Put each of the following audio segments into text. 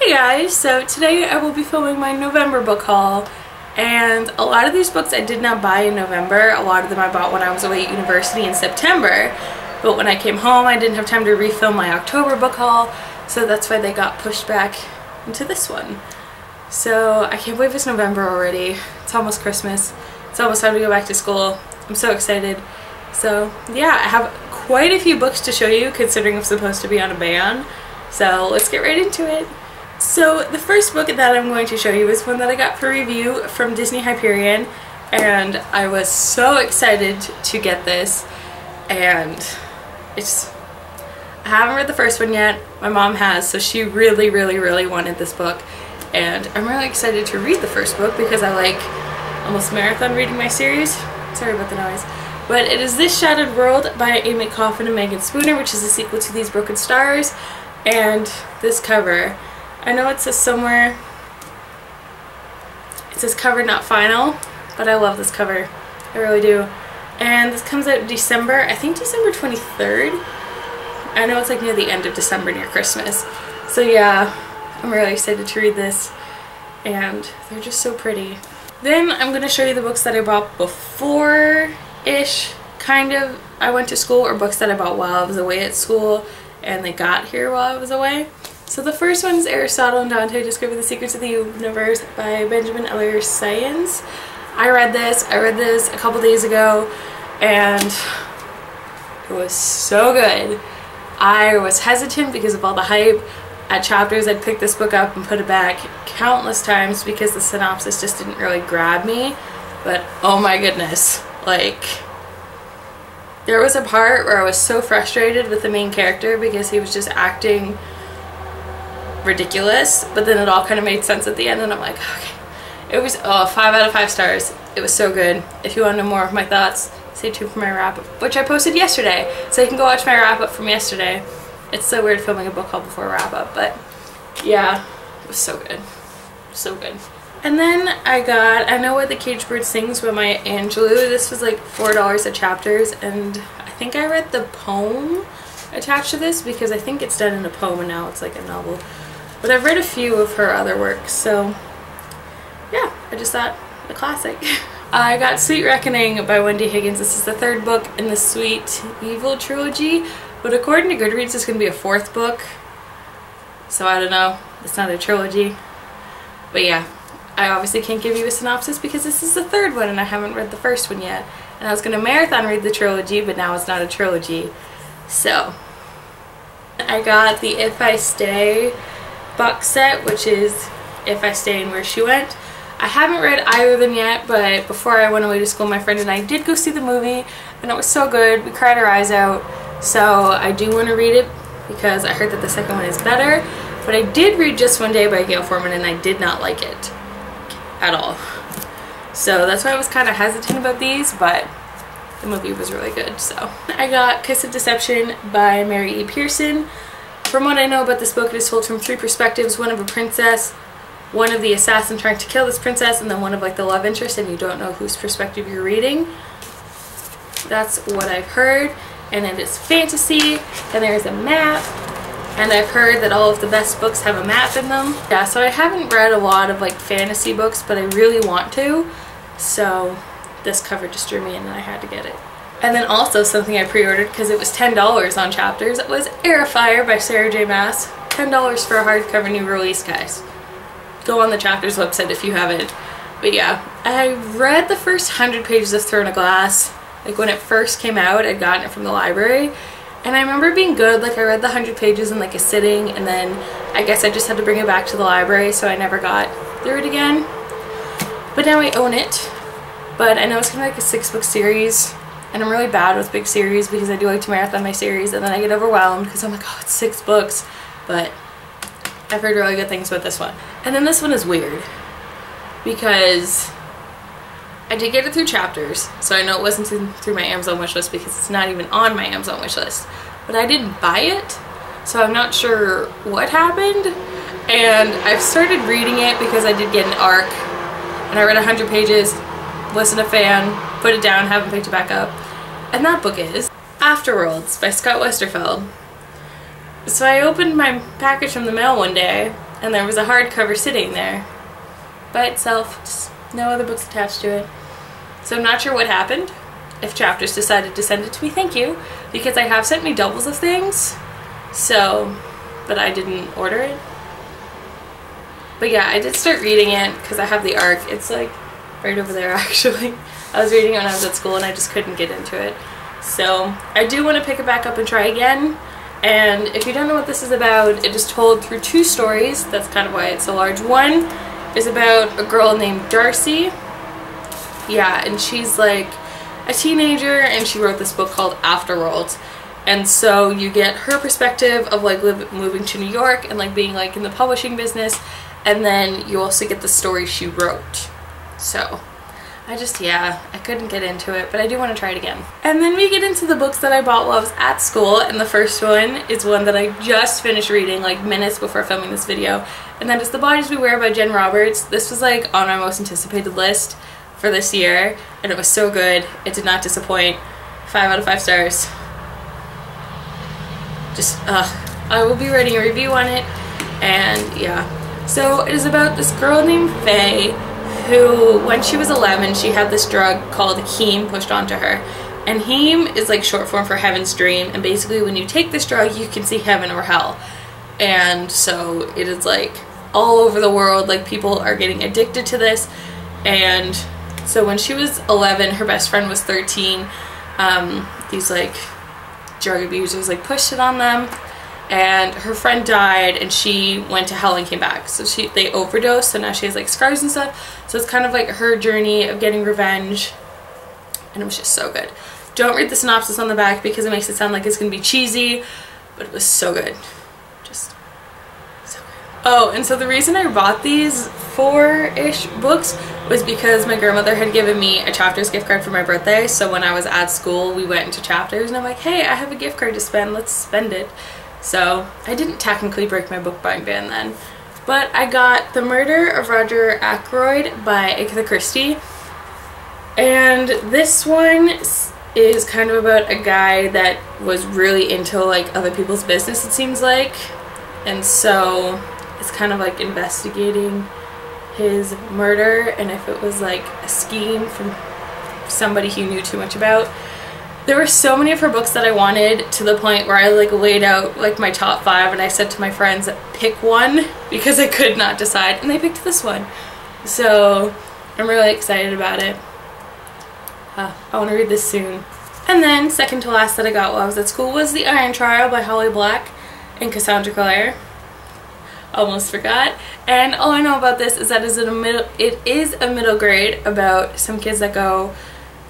Hey guys, so today I will be filming my November book haul, and a lot of these books I did not buy in November. A lot of them I bought when I was away at university in September, but when I came home I didn't have time to refilm my October book haul, so that's why they got pushed back into this one. So I can't believe it's November already. It's almost Christmas. It's almost time to go back to school. I'm so excited. So yeah, I have quite a few books to show you considering I'm supposed to be on a ban. So let's get right into it. So the first book that I'm going to show you is one that I got for review from Disney Hyperion, and I was so excited to get this, and I haven't read the first one yet. My mom has, so she really wanted this book, and I'm really excited to read the first book because I like almost marathon reading my series. Sorry about the noise. But it is This Shattered World by Amy Coffin and Megan Spooner, which is a sequel to These Broken Stars, and this cover. I know it says somewhere, it says cover not final, but I love this cover. I really do. And this comes out in December, I think December 23rd. I know it's like near the end of December, near Christmas. So yeah, I'm really excited to read this, and they're just so pretty. Then I'm going to show you the books that I bought before-ish, kind of, I went to school, or books that I bought while I was away at school, and they got here while I was away. So the first one is Aristotle and Dante Discover the Secrets of the Universe by Benjamin Eller Sayans. I read this a couple days ago, and it was so good. I was hesitant because of all the hype. At Chapters, I'd pick this book up and put it back countless times because the synopsis just didn't really grab me. But oh my goodness, like, there was a part where I was so frustrated with the main character because he was just acting ridiculous, but then it all kind of made sense at the end, and I'm like, okay. It was 5 out of 5 stars. It was so good. If you want to know more of my thoughts, stay tuned for my wrap-up, which I posted yesterday, so you can go watch my wrap-up from yesterday. It's so weird filming a book haul before a wrap-up, but yeah, it was so good. So good. And then I got I Know What the Caged Bird Sings by Maya Angelou. This was like $4 at Chapters, and I think I read the poem attached to this because I think it's done in a poem and now it's like a novel. But I've read a few of her other works, so yeah, I just thought a classic. I got Sweet Reckoning by Wendy Higgins. This is the third book in the Sweet Evil trilogy, but according to Goodreads it's going to be a 4th book, so I don't know. It's not a trilogy. But yeah, I obviously can't give you a synopsis because this is the 3rd one and I haven't read the first one yet. And I was going to marathon read the trilogy, but now it's not a trilogy. So I got the If I Stay box set, which is If I Stay and Where She Went. I haven't read either of them yet, but before I went away to school, my friend and I did go see the movie, and it was so good. We cried our eyes out, so I do want to read it because I heard that the second one is better. But I did read Just One Day by Gail Forman, and I did not like it at all. So that's why I was kind of hesitant about these, but the movie was really good. So I got Kiss of Deception by Mary E. Pearson. From what I know about this book, it is told from 3 perspectives: one of a princess, one of the assassin trying to kill this princess, and then one of like the love interest, and you don't know whose perspective you're reading. That's what I've heard. And it is fantasy, and there's a map, and I've heard that all of the best books have a map in them. Yeah, so I haven't read a lot of like fantasy books, but I really want to, so this cover just drew me in and I had to get it. And then also something I pre-ordered because it was $10 on Chapters was Air of Fire by Sarah J. Maas. $10 for a hardcover new release, guys. Go on the Chapters website if you haven't. But yeah, I read the first 100 pages of Throne of Glass. Like when it first came out, I'd gotten it from the library. And I remember it being good. Like I read the 100 pages in like a sitting, and then I guess I just had to bring it back to the library, so I never got through it again. But now I own it. But I know it's kind of like a 6-book series. And I'm really bad with big series because I do like to marathon my series, and then I get overwhelmed because I'm like, oh, it's 6 books. But I've heard really good things about this one. And then this one is weird because I did get it through Chapters, so I know it wasn't through my Amazon wishlist because it's not even on my Amazon wishlist. But I didn't buy it, so I'm not sure what happened. And I've started reading it because I did get an ARC, and I read 100 pages, wasn't a fan, put it down, haven't picked it back up. And that book is Afterworlds by Scott Westerfeld. So I opened my package from the mail one day, and there was a hardcover sitting there by itself, just no other books attached to it. So I'm not sure what happened, if Chapters decided to send it to me, thank you, because I have sent me doubles of things, so, but I didn't order it. But yeah, I did start reading it because I have the ARC. It's like right over there actually. I was reading it when I was at school and I just couldn't get into it. So I do want to pick it back up and try again. And if you don't know what this is about, it is told through two stories. That's kind of why it's so large. One is about a girl named Darcy. Yeah, and she's like a teenager and she wrote this book called Afterworld. And so you get her perspective of like moving to New York and like being like in the publishing business. And then you also get the story she wrote. So I couldn't get into it, but I do want to try it again. And then we get into the books that I bought while I was at school, and the first one is one that I just finished reading like minutes before filming this video, and that is The Bodies We Wear by Jen Roberts. This was like on my most anticipated list for this year, and it was so good. It did not disappoint. 5 out of 5 stars. Just, I will be writing a review on it, and yeah. So it is about this girl named Faye who, when she was 11, she had this drug called heme pushed onto her. And heme is like short form for Heaven's Dream, and basically when you take this drug you can see heaven or hell. And so it is like all over the world, like people are getting addicted to this. And so when she was 11, her best friend was 13. These like drug abusers like pushed it on them, and her friend died and she went to hell and came back. So they overdosed, so now she has like scars and stuff. So it's kind of like her journey of getting revenge, and it was just so good. Don't read the synopsis on the back because it makes it sound like it's gonna be cheesy, but it was so good. Just so good. Oh, and so the reason I bought these 4-ish books was because my grandmother had given me a Chapters gift card for my birthday. So when I was at school we went into Chapters and I'm like, hey, I have a gift card to spend, let's spend it. So I didn't technically break my book buying ban then, but I got The Murder of Roger Ackroyd by Agatha Christie, and this one is kind of about a guy that was really into like other people's business, it seems like, and so it's kind of like investigating his murder and if it was like a scheme from somebody he knew too much about. There were so many of her books that I wanted, to the point where I like laid out like my top 5 and I said to my friends, pick one, because I could not decide, and they picked this one. So I'm really excited about it. I want to read this soon. And then second to last that I got while I was at school was The Iron Trial by Holly Black and Cassandra Clare. Almost forgot. And all I know about this is that it is a middle grade about some kids that go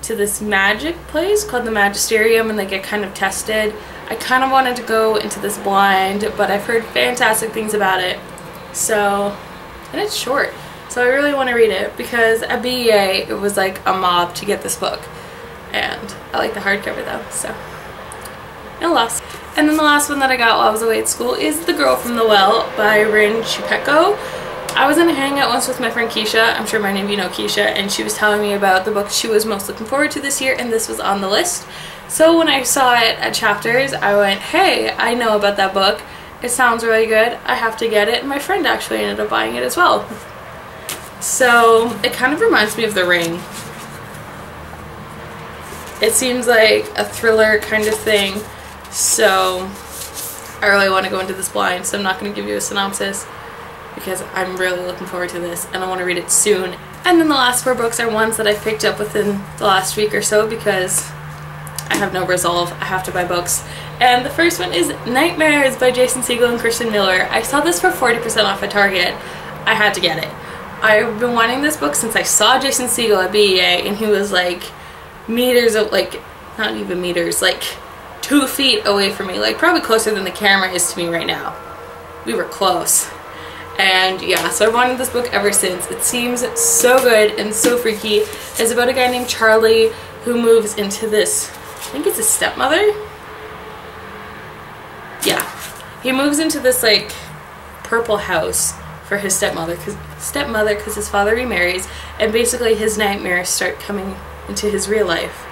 to this magic place called the Magisterium and they get kind of tested. I kind of wanted to go into this blind, but I've heard fantastic things about it. So, and it's short, so I really want to read it because at BEA it was like a mob to get this book, and I like the hardcover though, so no loss. And then the last one that I got while I was away at school is The Girl from the Well by Rin Chupeco. I was in a hangout once with my friend Keisha, I'm sure many of you know Keisha, and she was telling me about the book she was most looking forward to this year, and this was on the list. So when I saw it at Chapters, I went, hey, I know about that book. It sounds really good. I have to get it. And my friend actually ended up buying it as well. So it kind of reminds me of The Ring. It seems like a thriller kind of thing. So I really want to go into this blind, so I'm not going to give you a synopsis because I'm really looking forward to this and I want to read it soon. And then the last 4 books are ones that I picked up within the last week or so because I have no resolve. I have to buy books. And the first one is Nightmares by Jason Segel and Kristen Miller. I saw this for 40% off at Target. I had to get it. I've been wanting this book since I saw Jason Segel at BEA, and he was like meters of, like, not even meters, like 2 feet away from me, like probably closer than the camera is to me right now. We were close. And yeah, so I've wanted this book ever since. It seems so good and so freaky. It's about a guy named Charlie who moves into this, I think it's his stepmother? Yeah. He moves into this like purple house for his stepmother because his father remarries, and basically his nightmares start coming into his real life.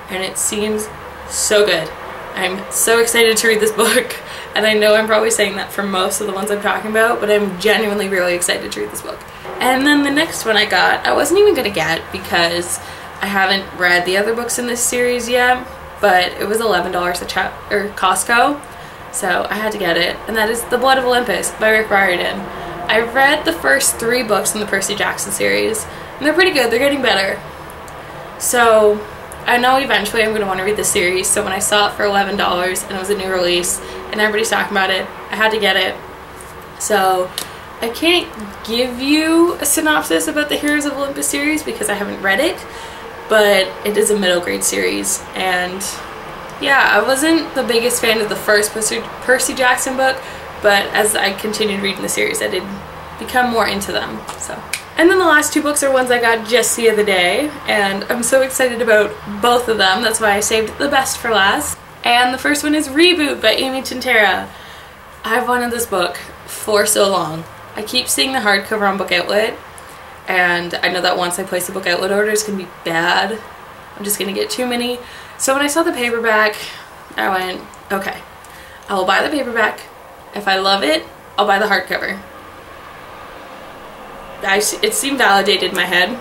And it seems so good. I'm so excited to read this book. and I know I'm probably saying that for most of the ones I'm talking about, but I'm genuinely really excited to read this book. And then the next one I got, I wasn't even gonna get because I haven't read the other books in this series yet, but it was $11 at Costco, so I had to get it, and that is The Blood of Olympus by Rick Riordan. I read the first 3 books in the Percy Jackson series, and they're pretty good, they're getting better. So I know eventually I'm going to want to read this series, so when I saw it for $11 and it was a new release and everybody's talking about it, I had to get it. So I can't give you a synopsis about the Heroes of Olympus series because I haven't read it, but it is a middle grade series, and yeah, I wasn't the biggest fan of the first Percy Jackson book, but as I continued reading the series, I did become more into them. So. And then the last 2 books are ones I got just the other day, and I'm so excited about both of them. That's why I saved the best for last. And the first one is Reboot by Amy Chintera. I've wanted this book for so long. I keep seeing the hardcover on Book Outlet, and I know that once I place the Book Outlet order, it's going to be bad. I'm just going to get too many. So when I saw the paperback, I went, okay, I will buy the paperback. If I love it, I'll buy the hardcover. It seemed validated in my head.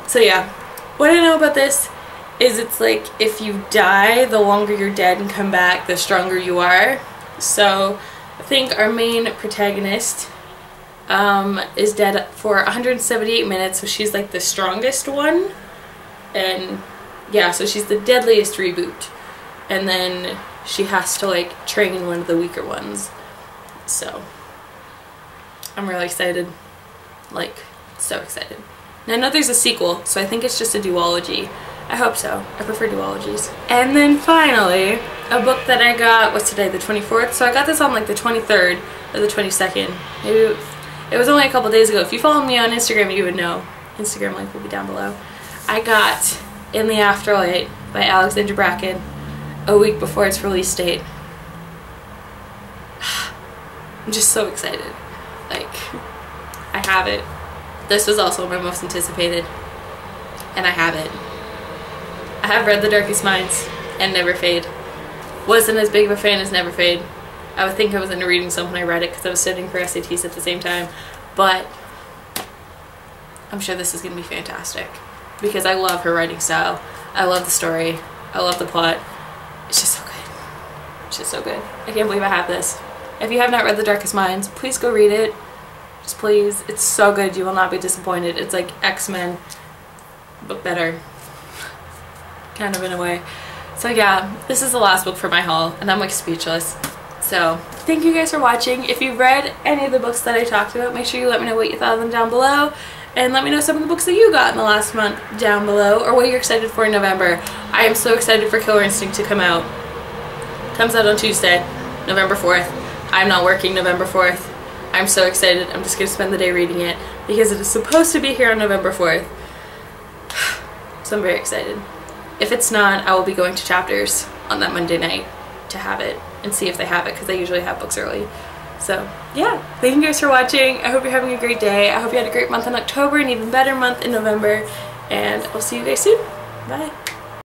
So yeah, what I know about this is it's like if you die, the longer you're dead and come back, the stronger you are. So I think our main protagonist is dead for 178 minutes, so she's like the strongest one. And yeah, so she's the deadliest reboot. And then she has to like train one of the weaker ones. So I'm really excited. Like, so excited. And I know there's a sequel, so I think it's just a duology. I hope so. I prefer duologies. And then finally, a book that I got, what's today, the 24th? So I got this on like the 23rd or the 22nd. Maybe it was only a couple days ago. If you follow me on Instagram, you would know. Instagram link will be down below. I got In the Afterlight by Alexandra Bracken a week before its release date. I'm just so excited. Like, I have it. This was also my most anticipated, and I have it. I have read The Darkest Minds and Never Fade. Wasn't as big of a fan as Never Fade. I would think I was into reading some when I read it because I was studying for SATs at the same time, but I'm sure this is going to be fantastic because I love her writing style. I love the story. I love the plot. It's just so good. It's just so good. I can't believe I have this. If you have not read The Darkest Minds, please go read it. Just please. It's so good. You will not be disappointed. It's like X-Men, but better. Kind of in a way. So yeah, this is the last book for my haul, and I'm like speechless. So thank you guys for watching. If you've read any of the books that I talked about, make sure you let me know what you thought of them down below. And let me know some of the books that you got in the last month down below, or what you're excited for in November. I am so excited for Killer Instinct to come out. Comes out on Tuesday, November 4th. I'm not working November 4th. I'm so excited. I'm just going to spend the day reading it because it is supposed to be here on November 4th. So I'm very excited. If it's not, I will be going to Chapters on that Monday night to have it and see if they have it because they usually have books early. So yeah, thank you guys for watching. I hope you're having a great day. I hope you had a great month in October, and even better month in November, and I'll see you guys soon. Bye.